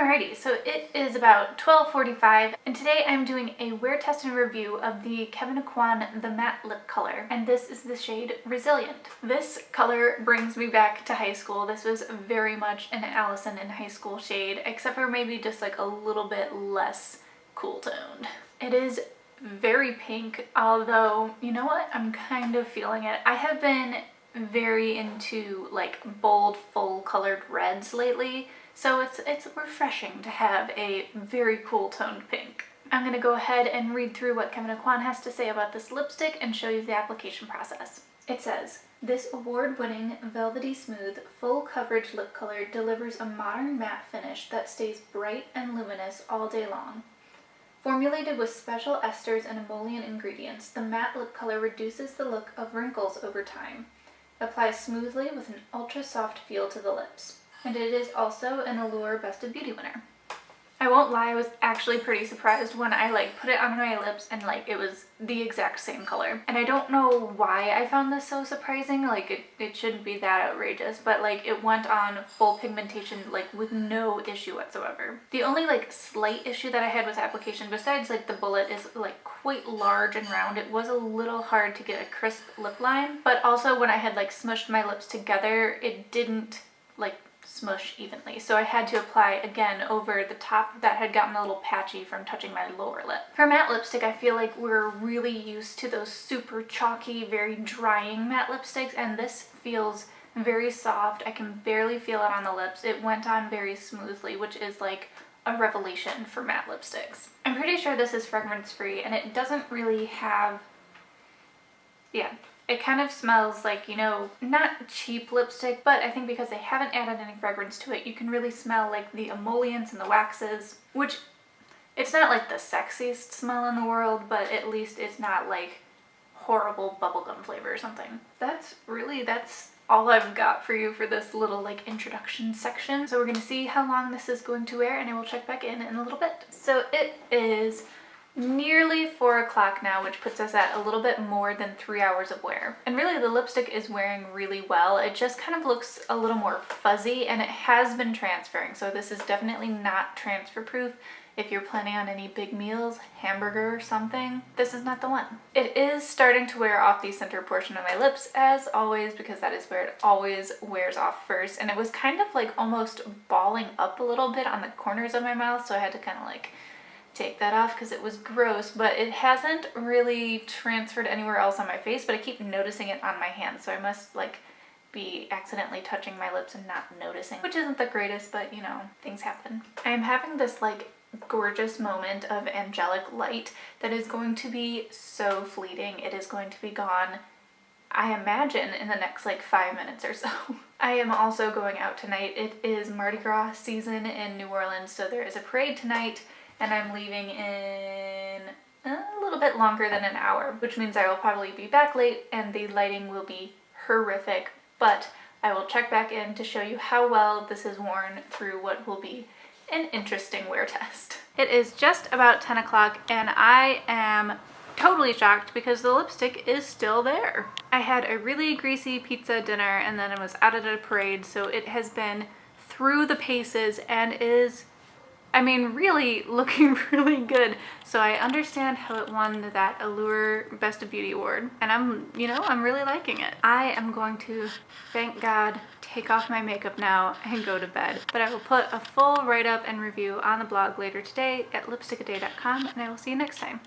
Alrighty, so it is about 12:45 and today I'm doing a wear test and review of the Kevyn Aucoin The Matte Lip Color, and this is the shade Resilient. This color brings me back to high school. This was very much an Allison in high school shade, except for maybe just like a little bit less cool toned. It is very pink, although, you know what, I'm kind of feeling it. I have been very into like bold, full colored reds lately. So it's refreshing to have a very cool toned pink. I'm going to go ahead and read through what Kevyn Aucoin has to say about this lipstick and show you the application process. It says, "This award-winning velvety smooth, full coverage lip color delivers a modern matte finish that stays bright and luminous all day long. Formulated with special esters and emollient ingredients, the matte lip color reduces the look of wrinkles over time. Applies smoothly with an ultra-soft feel to the lips. And it is also an Allure Best of Beauty winner." I won't lie, I was actually pretty surprised when I put it on my lips and it was the exact same color. And I don't know why I found this so surprising. It shouldn't be that outrageous, but it went on full pigmentation with no issue whatsoever. The only slight issue that I had with application, besides the bullet is quite large and round, it was a little hard to get a crisp lip line, but also when I had smushed my lips together, it didn't smush evenly, so I had to apply again over the top that had gotten a little patchy from touching my lower lip. For matte lipstick, I feel like we're really used to those super chalky, very drying matte lipsticks, and this feels very soft. I can barely feel it on the lips. It went on very smoothly, which is a revelation for matte lipsticks. I'm pretty sure this is fragrance free, and it doesn't really have, it kind of smells like, not cheap lipstick, but I think because they haven't added any fragrance to it, you can really smell the emollients and the waxes, which it's not the sexiest smell in the world, but at least it's not horrible bubblegum flavor or something. That's all I've got for you for this little introduction section. So we're gonna see how long this is going to wear, and I will check back in a little bit. So it is nearly 4 o'clock now, which puts us at a little bit more than 3 hours of wear. And really the lipstick is wearing really well. It just kind of looks a little more fuzzy, and it has been transferring, so this is definitely not transfer proof. If you're planning on any big meals, hamburger or something, this is not the one. It is starting to wear off the center portion of my lips, as always, because that is where it always wears off first, and it was kind of almost balling up a little bit on the corners of my mouth, so I had to kind of take that off because it was gross, but it hasn't really transferred anywhere else on my face, but I keep noticing it on my hands, so I must be accidentally touching my lips and not noticing, which isn't the greatest, but things happen. I am having this gorgeous moment of angelic light that is going to be so fleeting. It is going to be gone, I imagine, in the next 5 minutes or so. I am also going out tonight. It is Mardi Gras season in New Orleans, so there is a parade tonight, and I'm leaving in a little bit longer than an hour, which means I will probably be back late and the lighting will be horrific, but I will check back in to show you how well this is worn through what will be an interesting wear test. It is just about 10 o'clock and I am totally shocked because the lipstick is still there. I had a really greasy pizza dinner and then I was out at a parade, so it has been through the paces and is, really looking really good. So I understand how it won that Allure Best of Beauty award, and I'm really liking it. I am going to, thank God, take off my makeup now and go to bed. But I will put a full write-up and review on the blog later today at lipstickaday.com, and I will see you next time.